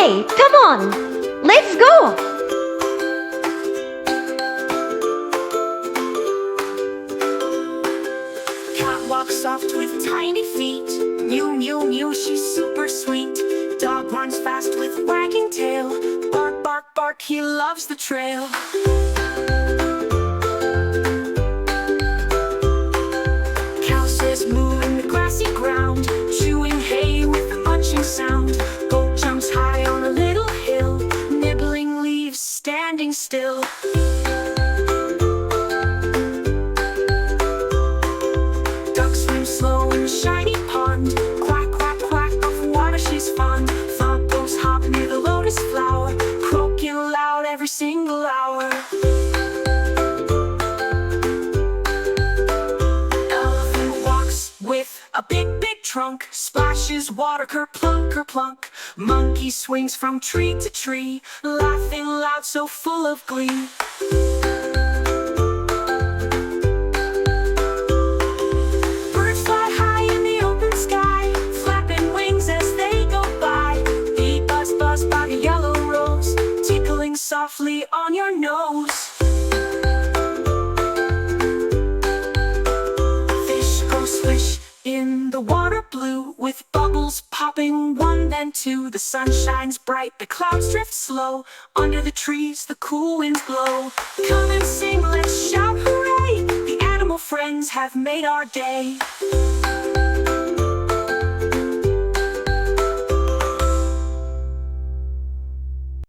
Okay, come on. Let's go. Cat walks soft with tiny feet. Mew, mew, mew, she's super sweet. Dog runs fast with wagging tail. Bark, bark, bark, he loves the trail. Cow says moo in the grassy ground, chewing hay with a munching sound. Goat jumps high on a little hill, nibbling leaves, standing still. Duck swims slow in a shiny pond. Quack, quack, quack, of water she's fond. Frog goes hop near the lotus flower, croaking loud every single hour. Elephant walks with a big, big trunk, splashes water, kerplunk, kerplunk. Monkey swings from tree to tree, laughing loud, so full of glee. Birds fly high in the open sky, flapping wings as they go by. Bee buzz, buzz by the yellow rose, tickling softly on your nose. Fish go swish in the water blue, with bubbles popping one then two. The sun shines bright, the clouds drift slow. Under the trees the cool winds blow. Come and sing, let's shout hooray! The animal friends have made our day.